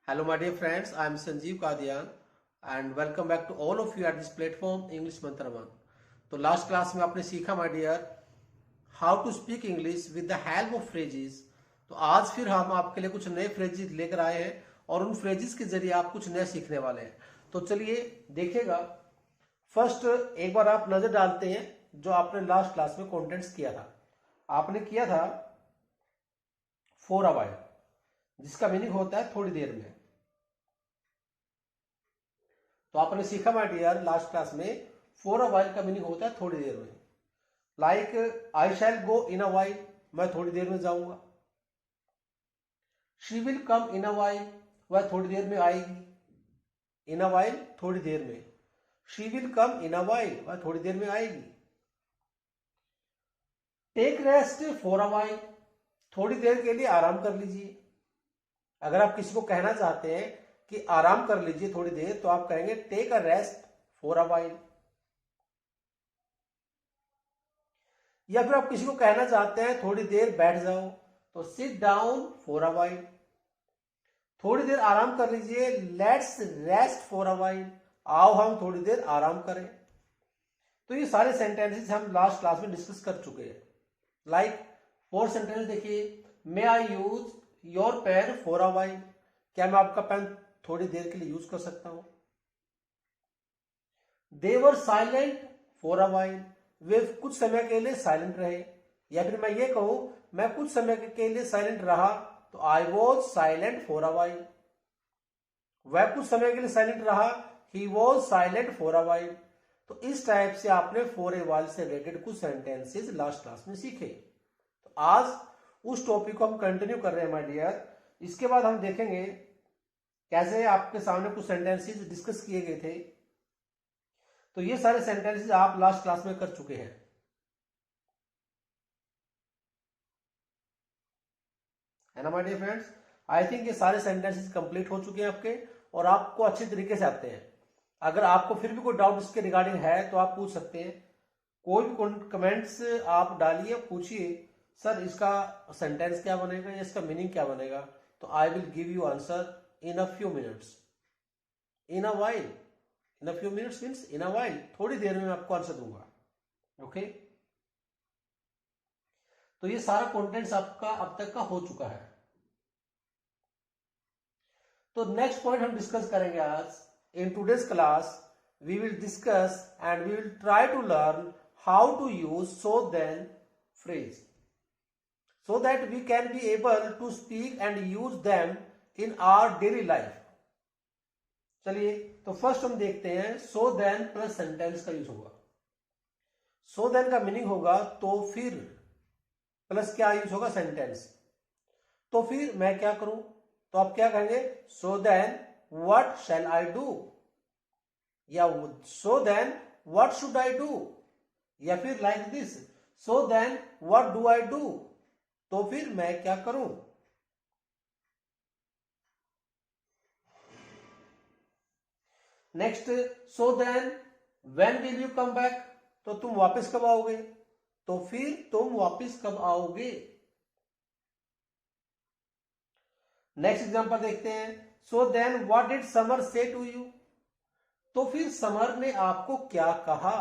Hello, my dear friends. I am Sanjeev Kadian and welcome back to all of you at this platform English Mantra One. तो last class में आपने सीखा my dear how to speak English with the help of phrases. तो आज फिर हम आपके लिए कुछ नए फ्रेजेस लेकर आए हैं और उन फ्रेजेस के जरिए आप कुछ नया सीखने वाले हैं। तो चलिए देखिएगा। फर्स्ट एक बार आप नजर डालते हैं जो आपने लास्ट क्लास में कॉन्टेंट्स किया था। आपने किया था फॉर अ व्हाइल, जिसका मीनिंग होता है थोड़ी देर में। तो आपने सीखा माय डियर लास्ट क्लास में फॉर अ व्हाइल का मीनिंग होता है थोड़ी देर में। Like I shell go in a while, मैं थोड़ी देर में जाऊंगा। She will come in a while, वह थोड़ी देर में आएगी। इन अ व्हाइल थोड़ी देर में। She will come in a while, वह थोड़ी देर में आएगी। Take rest for a while, थोड़ी देर के लिए आराम कर लीजिए। अगर आप किसी को कहना चाहते हैं कि आराम कर लीजिए थोड़ी देर, तो आप कहेंगे take a rest for a while. या फिर आप किसी को कहना चाहते हैं थोड़ी देर बैठ जाओ, तो sit down for a while. थोड़ी देर आराम कर लीजिए, let's rest for a while, आओ हम थोड़ी देर आराम करें। तो ये सारे सेंटेंसेस हम लास्ट क्लास में डिस्कस कर चुके हैं। लाइक फोर सेंटेंस देखिए, may I use your pen for a while, क्या मैं आपका पेन थोड़ी देर के लिए यूज कर सकता हूं। दे वर साइलेंट फॉर अ व्हाइल, वे कुछ समय के लिए साइलेंट रहे। या फिर मैं ये कहूं मैं कुछ समय के लिए साइलेंट रहा, तो I was silent for a while. वह कुछ समय के लिए साइलेंट रहा, he was silent for a while. तो इस टाइप से आपने फॉर ए व्हाइल से रिलेटेड कुछ सेंटेंसेस लास्ट क्लास में सीखे। तो आज उस टॉपिक को हम कंटिन्यू कर रहे हैं माय डियर। इसके बाद हम देखेंगे कैसे आपके सामने कुछ सेंटेंसेस डिस्कस किए गए थे। तो ये सारे सेंटेंसेस आप लास्ट क्लास में कर चुके हैं, है ना my dear friends. I think ये सारे सेंटेंसेस कंप्लीट हो चुके हैं आपके और आपको अच्छे तरीके से आते हैं। अगर आपको फिर भी कोई डाउट इसके रिगार्डिंग है तो आप पूछ सकते हैं। कोई भी कमेंट्स आप डालिए, पूछिए सर इसका सेंटेंस क्या बनेगा या इसका मीनिंग क्या बनेगा, तो I will give you answer in a few minutes. In a while, in a few minutes means in a while, थोड़ी देर में मैं आपको आंसर दूंगा। ओके, तो ये सारा कंटेंट्स आपका अब तक का हो चुका है। तो नेक्स्ट पॉइंट हम डिस्कस करेंगे आज in today's class. We will discuss and we will try to learn how to use so then phrase so that we can be able to speak and use them in our daily life. चलिए तो first हम देखते हैं so then plus sentence का use होगा। So then का meaning होगा तो फिर, प्लस क्या यूज होगा सेंटेंस। तो फिर मैं क्या करूं, तो आप क्या कहेंगे so then what shall I do, या so then what should I do, या फिर like this so then what do I do, तो फिर मैं क्या करूं। Next so then when will you come back, तो तुम वापस कब आओगे, तो फिर तुम वापस कब आओगे। नेक्स्ट एग्जांपल देखते हैं, so then what did summer say to you, तो फिर समर ने आपको क्या कहा।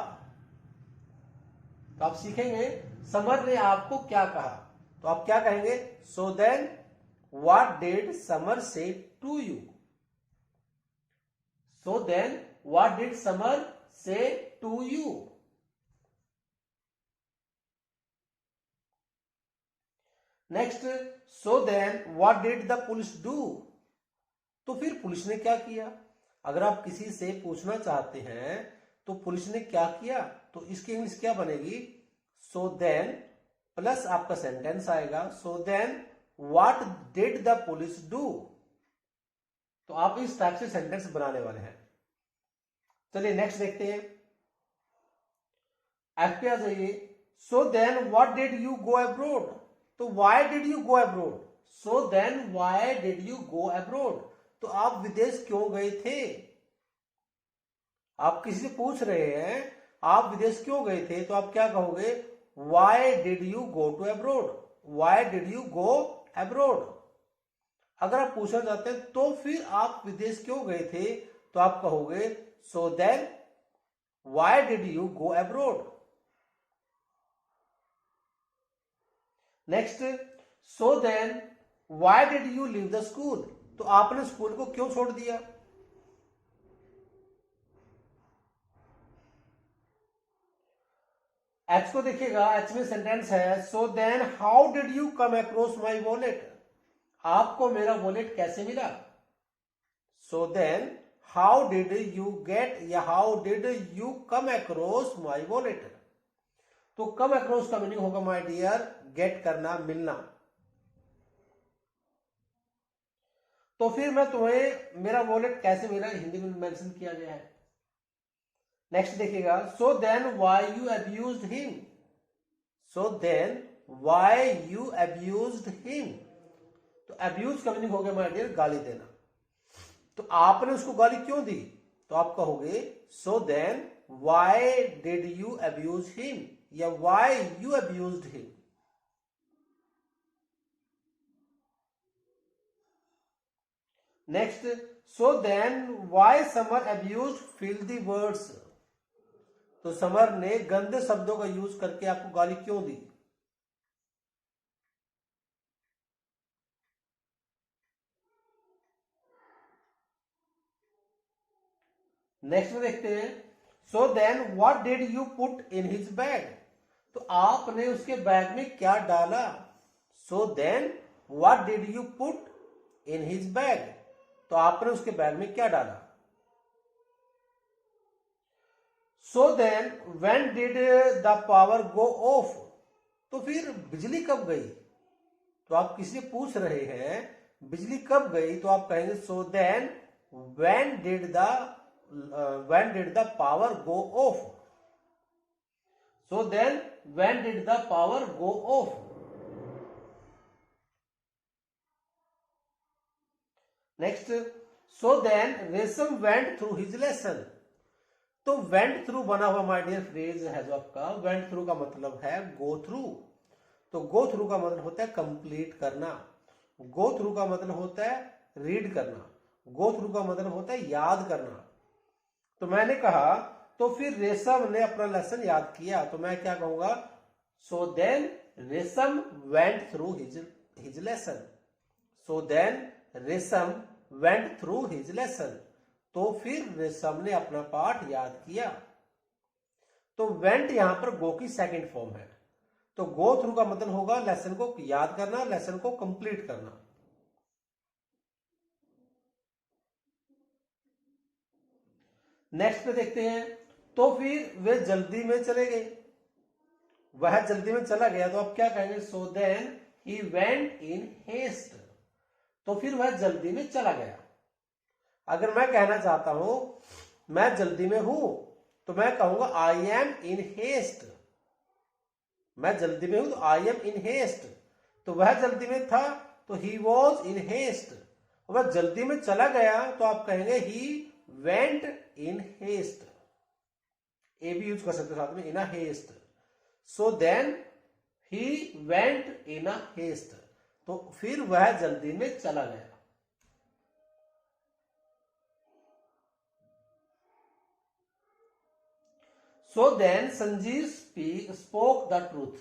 तो आप सीखेंगे समर ने आपको क्या कहा, तो आप क्या कहेंगे so then what did summer say to you. So then what did summer say to you. Next so then what did the police do, तो फिर पुलिस ने क्या किया। अगर आप किसी से पूछना चाहते हैं तो पुलिस ने क्या किया, तो इसकी इंग्लिश क्या बनेगी सो देन प्लस आपका सेंटेंस आएगा so then what did the police do. तो आप इस टाइप से सेंटेंस बनाने वाले हैं। चलिए नेक्स्ट देखते हैं, एफ पे आ जाइए। So then what did you go abroad, तो why did you go abroad. So then why did you go abroad, तो आप विदेश क्यों गए थे। आप किसी से पूछ रहे हैं आप विदेश क्यों गए थे, तो आप क्या कहोगे why did you go to abroad, why did you go abroad. अगर आप पूछना चाहते हैं तो फिर आप विदेश क्यों गए थे, तो आप कहोगे so then why did you go abroad. Next, so then why did you leave the school, तो आपने स्कूल को क्यों छोड़ दिया। एच को देखिएगा, एच में सेंटेंस है so then how did you come across my wallet, आपको मेरा वॉलेट कैसे मिला। So then how did you get या how did you come across my wallet. तो कम अक्रॉस का मीनिंग होगा माय डियर गेट करना, मिलना। तो फिर मैं तुम्हें मेरा वॉलेट कैसे मिला हिंदी में मेंशन किया गया है। नेक्स्ट देखिएगा, so then why you abused him, so then why you abused him. तो अब्यूज का मीनिंग हो गया माय डियर गाली देना। तो आपने उसको गाली क्यों दी, तो आप कहोगे so then why did you abuse him या why you abused him. Next, so then why Samar abused filthy words, तो समर ने गंदे शब्दों का यूज करके आपको गाली क्यों दी। नेक्स्ट में देखते हैं, so then what did you put in his bag, तो आपने उसके बैग में क्या डाला। So then what did you put in his bag, तो आपने उसके बैग में क्या डाला। So then when did the power go off, तो फिर बिजली कब गई, तो आप किसी पूछ रहे हैं बिजली कब गई, तो आप कहेंगे so then when did the power go off. So then when did the power go off. Next, so then Resham went through his lesson, तो वेंट थ्रू बना हुआ माय डियर फ्रेज है जो आपका, वेंट थ्रू का मतलब है गो थ्रू। तो गो थ्रू का मतलब होता है कंप्लीट करना, गो थ्रू का मतलब होता है रीड करना, गो थ्रू का मतलब होता है याद करना। तो मैंने कहा तो फिर रेशम ने अपना लेसन याद किया, तो मैं क्या कहूंगा so then Resham went through his lesson. So then Resham went through his lesson, तो फिर रेशम ने अपना पाठ याद किया। तो वेंट यहां पर गो की सेकंड फॉर्म है, तो गो थ्रू का मतलब होगा लेसन को याद करना, लेसन को कंप्लीट करना। नेक्स्ट पे देखते हैं, तो फिर वे जल्दी में चले गए, वह जल्दी में चला गया, तो आप क्या कहेंगे so then he went in haste, तो फिर वह जल्दी में चला गया। अगर मैं कहना चाहता हूं मैं जल्दी में हूं, तो मैं कहूंगा आई एम इन हेस्ट, मैं जल्दी में हूं तो आई एम इन हेस्ट। तो वह जल्दी में था तो ही वॉज इन हेस्ट, वह जल्दी में चला गया तो आप कहेंगे ही वेंट इन हेस्ट, ए भी यूज कर सकते साथ में, in a haste. So then he went in a haste, तो फिर वह जल्दी में चला गया। So then Sanjeev spoke the truth,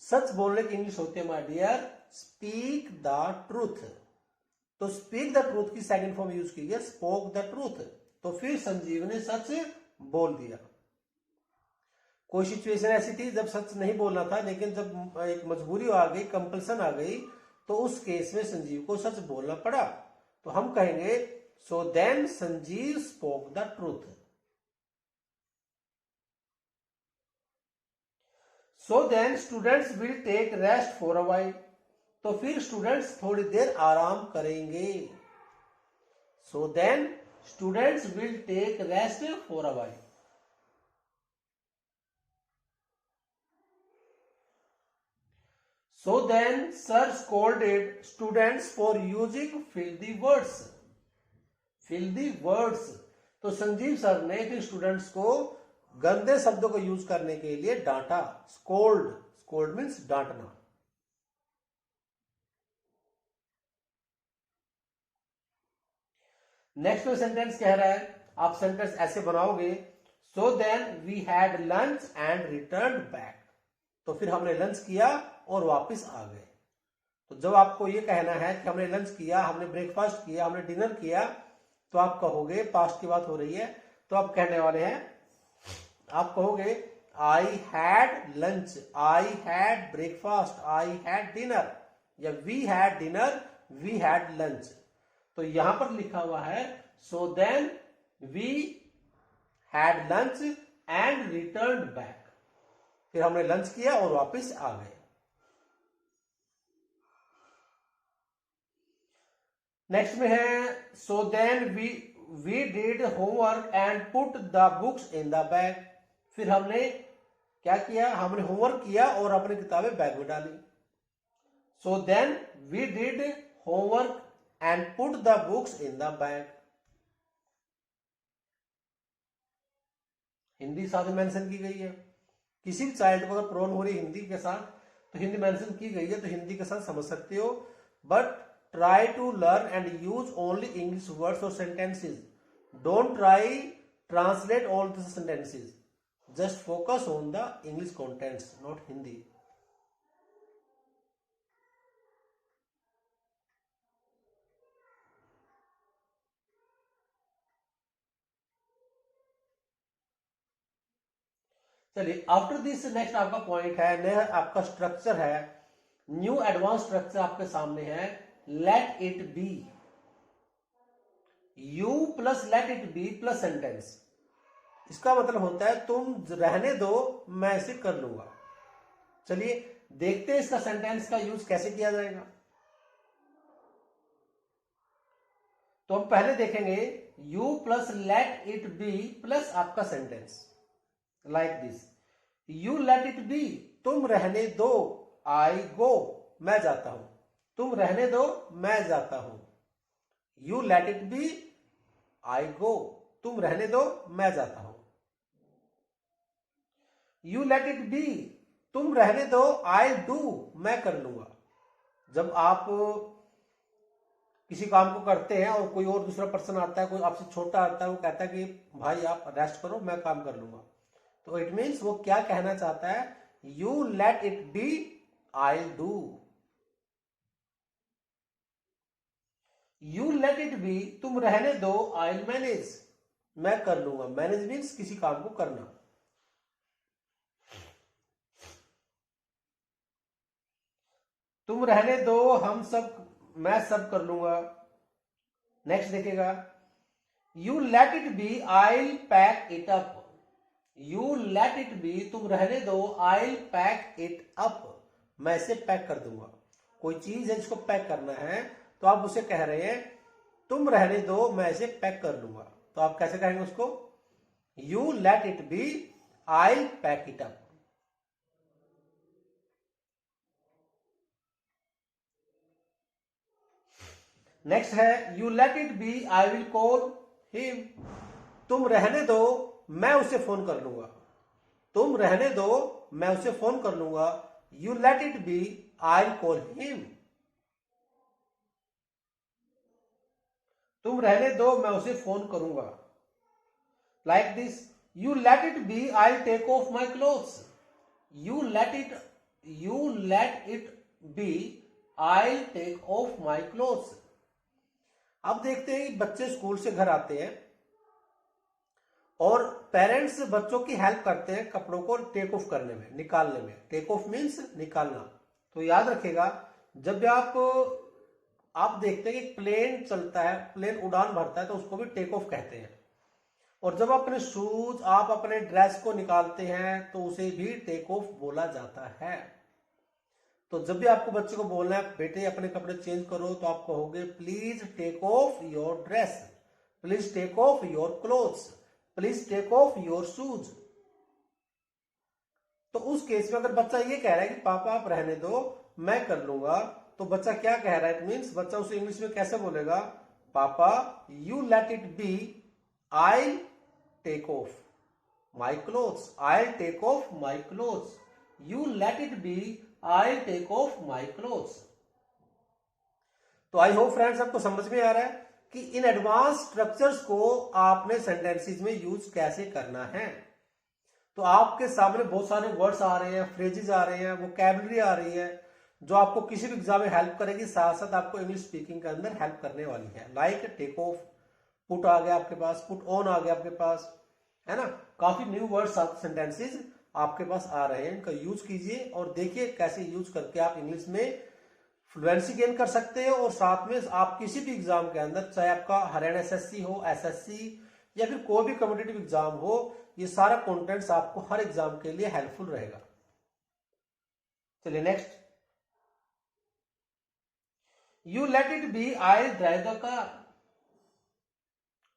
सच बोलने की इंग्लिश होती है my dear speak the truth. तो स्पीक द ट्रूथ की सेकंड फॉर्म यूज की गई स्पोक द ट्रूथ, तो फिर संजीव ने सच बोल दिया। कोई सिचुएशन ऐसी थी जब सच नहीं बोलना था, लेकिन जब एक मजबूरी आ गई, कंपल्सन आ गई, तो उस केस में संजीव को सच बोलना पड़ा, तो हम कहेंगे so then Sanjeev spoke the truth. So then students will take rest for a while, तो फिर स्टूडेंट्स थोड़ी देर आराम करेंगे। So then students will take rest for a while. So then sir scolded students for using filthy words, filthy words, तो Sanjeev sir ने फिर students को गंदे शब्दों को यूज करने के लिए डांटा। स्कोल्ड, स्कोल्ड मीन्स डांटना। नेक्स्ट में सेंटेंस कह रहा है, आप सेंटेंस ऐसे बनाओगे, so then we had lunch and return back. तो फिर हमने लंच किया और वापस आ गए। तो जब आपको ये कहना है कि हमने लंच किया, हमने ब्रेकफास्ट किया, हमने डिनर किया, तो आप कहोगे, पास्ट की बात हो रही है, तो आप कहने वाले हैं, आप कहोगे I had lunch, I had breakfast, I had dinner, या we had dinner, we had lunch. तो यहां पर लिखा हुआ है so then we had lunch and return back. फिर हमने लंच किया और वापस आ गए। नेक्स्ट में है so then we did homework and put the books in the bag. फिर हमने क्या किया, हमने होमवर्क किया और अपनी किताबें बैग में डाली। So then we did homework and put the books in the bag. Hindi साथ में मेंशन की गई है। किसी भी चाइल्ड को अगर प्रॉब्लम हो रही है हिंदी के साथ, तो हिंदी मेंशन की गई है, तो हिंदी के साथ समझ सकते हो। But try to learn and use only English words or sentences. Don't try translate all the sentences. Just focus on the English contents, not Hindi. चलिए, आफ्टर दिस नेक्स्ट आपका पॉइंट है, नया आपका स्ट्रक्चर है, न्यू एडवांस स्ट्रक्चर आपके सामने है, late it B. You plus let it be plus sentence. इसका मतलब होता है तुम रहने दो, मैं इसे कर लूंगा। चलिए देखते हैं इसका सेंटेंस का यूज कैसे किया जाएगा। तो हम पहले देखेंगे you plus let it be plus आपका sentence like this. You let it be, तुम रहने दो, आई गो, मैं जाता हूं। तुम रहने दो, मैं जाता हूं। यू लेट इट बी, आई गो, तुम रहने दो, मैं जाता हूं। यू लेट इट बी, तुम रहने दो, आई डू, मैं कर लूंगा। जब आप किसी काम को करते हैं और कोई और दूसरा पर्सन आता है, कोई आपसे छोटा आता है, वो कहता है कि भाई आप रेस्ट करो, मैं काम कर लूंगा, तो इट मीन्स वो क्या कहना चाहता है, you let it be, I do. You let it be, तुम रहने दो, आई मैनेज, मैं कर लूंगा। मैनेज मीन्स किसी काम को करना। तुम रहने दो, हम सब, मैं सब कर लूंगा। नेक्स्ट देखेगा, you let it be, I pack it up. You let it be, तुम रहने दो, आई पैक इट अप, मैं इसे पैक कर दूंगा। कोई चीज है जिसको पैक करना है, तो आप उसे कह रहे हैं तुम रहने दो, मैं इसे पैक कर लूंगा। तो आप कैसे कहेंगे उसको, you let it be, I pack it up. Next है you let it be, I will call him. तुम रहने दो, मैं उसे फोन कर लूंगा। तुम रहने दो, मैं उसे फोन कर लूंगा। You let it be, I will call him. तुम रहने दो, मैं उसे फोन करूंगा। Like this, you let it be, I take off my clothes. You let it be, I take off my clothes. अब देखते हैं बच्चे स्कूल से घर आते हैं और पेरेंट्स बच्चों की हेल्प करते हैं कपड़ों को टेक ऑफ करने में, निकालने में। टेक ऑफ मीन्स निकालना। तो याद रखेगा, जब भी आप देखते हैं कि प्लेन चलता है, प्लेन उड़ान भरता है, तो उसको भी टेक ऑफ कहते हैं। और जब अपने शूज, आप अपने ड्रेस को निकालते हैं, तो उसे भी टेक ऑफ बोला जाता है। तो जब भी आपको बच्चे को बोलना है बेटे अपने कपड़े चेंज करो, तो आप कहोगे please take off your dress, please take off your clothes, please take off your shoes. तो उस केस में अगर बच्चा ये कह रहा है कि पापा आप रहने दो, मैं कर लूंगा, तो बच्चा क्या कह रहा है, इट मीन्स बच्चा उसे इंग्लिश में कैसे बोलेगा, पापा you let it be, I take off my clothes, I take off my clothes. You let it be, I take off my clothes. तो आई होप फ्रेंड्स आपको समझ में आ रहा है। कि इन एडवांस स्ट्रक्चर्स को आपने सेंटेंसेस में यूज कैसे करना है। तो आपके सामने बहुत सारे वर्ड्स आ रहे हैं, फ्रेजेस आ रहे हैं, वोकैबुलरी आ रही है, जो आपको किसी भी एग्जाम में हेल्प करेगी, साथ साथ आपको इंग्लिश स्पीकिंग के अंदर हेल्प करने वाली है। लाइक टेक ऑफ, पुट आ गया आपके पास, पुट ऑन आ गया आपके पास, है ना। काफी न्यू वर्ड्स सेंटेंसेस आपके पास आ रहे हैं, इनका यूज कीजिए और देखिए कैसे यूज करके आप इंग्लिश में फ्लुएंसी गेन कर सकते हो। और साथ में आप किसी भी एग्जाम के अंदर, चाहे आपका हरियाणा एसएससी हो, एसएससी या फिर कोई भी कॉम्पिटिटिव एग्जाम हो, ये सारा कंटेंट्स आपको हर एग्जाम के लिए हेल्पफुल रहेगा। चलिए next, you let it be, I drive the car.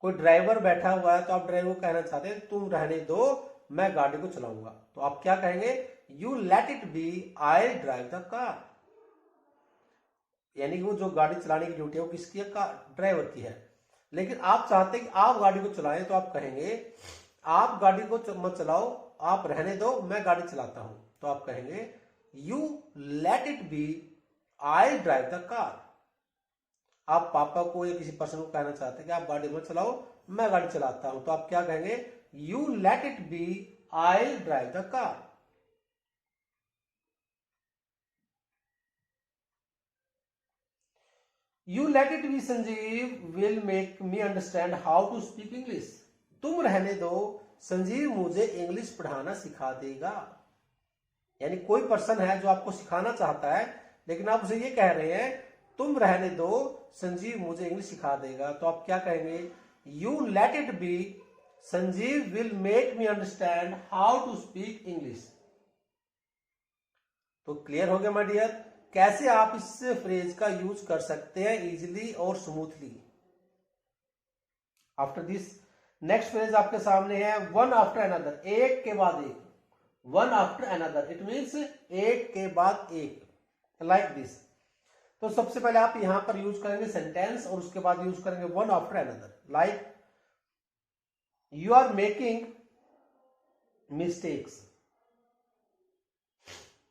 कोई ड्राइवर बैठा हुआ है तो आप ड्राइवर को कहना चाहते हैं तुम रहने दो, मैं गाड़ी को चलाऊंगा, तो आप क्या कहेंगे, you let it be, I drive the car. यानी कि वो जो गाड़ी चलाने की ड्यूटी है वो किसकी है, ड्राइवर की है। लेकिन आप चाहते हैं कि आप गाड़ी को चलाएं, तो आप कहेंगे आप गाड़ी को मत चलाओ, आप रहने दो, मैं गाड़ी चलाता हूं, तो आप कहेंगे you let it be, I drive the car. आप पापा को या किसी पर्सन को कहना चाहते हैं कि आप गाड़ी मत चलाओ, मैं गाड़ी चलाता हूं, तो आप क्या कहेंगे, you let it be, I drive the car. You let it be Sanjeev will make me understand how to speak English. तुम रहने दो, संजीव मुझे इंग्लिश पढ़ाना सिखा देगा। यानी कोई पर्सन है जो आपको सिखाना चाहता है, लेकिन आप उसे ये कह रहे हैं तुम रहने दो, संजीव मुझे इंग्लिश सिखा देगा, तो आप क्या कहेंगे, you let it be, Sanjeev will make me understand how to speak English. तो क्लियर हो गया माय डियर, कैसे आप इस फ्रेज का यूज कर सकते हैं इजीली और smoothly. After this next phrase आपके सामने है, वन आफ्टर अनदर, एक के बाद एक, one after another, it means एक के बाद एक, लाइक दिस। तो सबसे पहले आप यहां पर यूज करेंगे सेंटेंस और उसके बाद यूज करेंगे one after another, like you are making mistakes.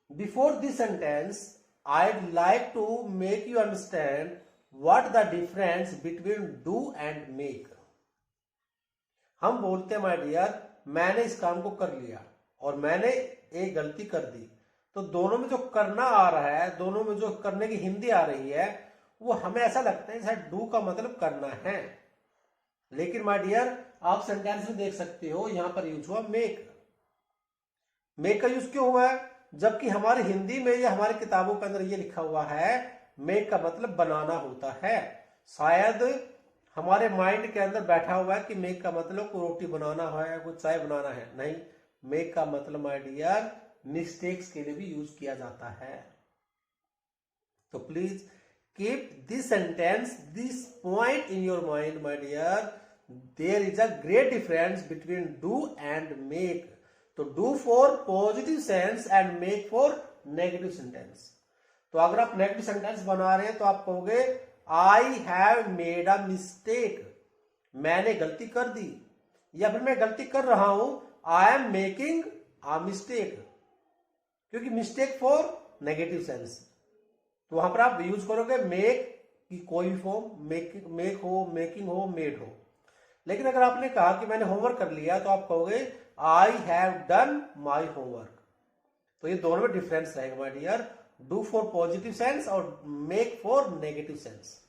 Before this sentence I'd like to make you understand what the difference between do and make। हम बोलते हैं माय डियर, मैंने इस काम को कर लिया और मैंने एक गलती कर दी, तो दोनों में जो करना आ रहा है, दोनों में जो करने की हिंदी आ रही है, वो हमें ऐसा लगता है शायद डू का मतलब करना है। लेकिन माय डियर आप सेंटेंस में देख सकते हो यहां पर यूज हुआ मेक। मेक का यूज क्यों हुआ है, जबकि हमारी हिंदी में या हमारी किताबों के अंदर ये लिखा हुआ है मेक का मतलब बनाना होता है। शायद हमारे माइंड के अंदर बैठा हुआ है कि मेक का मतलब कोई रोटी बनाना है, कोई चाय बनाना है, नहीं, मेक का मतलब माय डियर मिस्टेक्स के लिए भी यूज किया जाता है। तो please keep this sentence, this point in your mind my dear, there is a great difference between do and make. तो do for positive sense and make for negative sentence. तो अगर आप नेगेटिव सेंटेंस बना रहे हैं तो आप कहोगे I have made a mistake, मैंने गलती कर दी, या फिर मैं गलती कर रहा हूं, I am making a mistake, क्योंकि मिस्टेक फॉर नेगेटिव सेंस। तो वहां पर आप यूज करोगे मेक की कोई भी फॉर्म, मेक हो, मेकिंग हो, मेड हो। लेकिन अगर आपने कहा कि मैंने होमवर्क कर लिया, तो आप कहोगे I have done my homework. तो ये दोनों में डिफरेंस रहेगा my dear, do for positive sense और मेक फॉर नेगेटिव सेंस।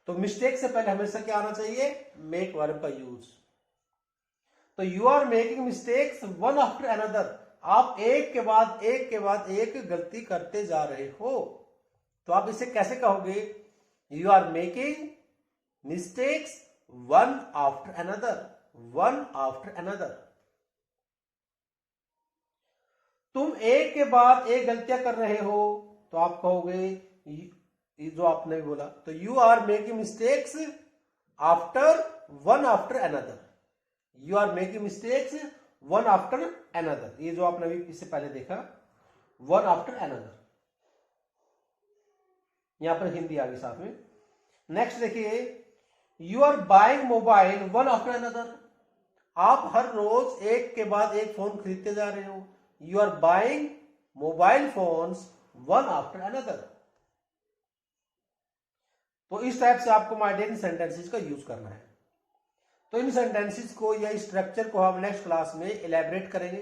तो मिस्टेक से पहले हमेशा क्या आना चाहिए, मेक वर्ब का यूज। तो you are making mistakes one after another, आप एक के बाद एक के बाद एक गलती करते जा रहे हो। तो आप इसे कैसे कहोगे, you are making mistakes one after another, one after another. तुम एक के बाद एक गलतियां कर रहे हो, तो आप कहोगे ये जो आपने भी बोला, तो you are making mistakes after one after another, you are making mistakes one after another. ये जो आपने भी इससे पहले देखा, वन आफ्टर अनदर, यहां पर हिंदी आ गई साथ में। नेक्स्ट देखिए, you are buying mobile one after another, आप हर रोज एक के बाद एक फोन खरीदते जा रहे हो। You are buying mobile phones one after another. तो इस टाइप से आपको माय डियर इन सेंटेंसेस का यूज करना है। तो इन सेंटेंसेस को या स्ट्रक्चर को हम नेक्स्ट क्लास में इलेबरेट करेंगे,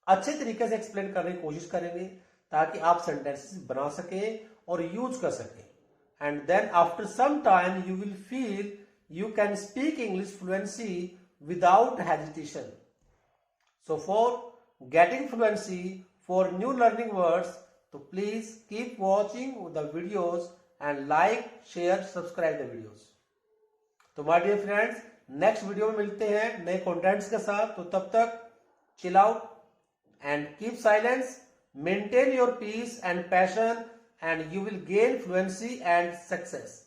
अच्छे तरीके से एक्सप्लेन करने की कोशिश करेंगे ताकि आप सेंटेंसेस बना सकें और यूज कर सकें। And then after some time you will feel you can speak English fluency without hesitation. So for getting fluency for new learning words, so please keep watching the videos and like, share, subscribe the videos. तो my dear friends, next video में मिलते हैं नए contents के साथ। तो तब तक chill out and keep silence, maintain your peace and passion, and you will gain fluency and success.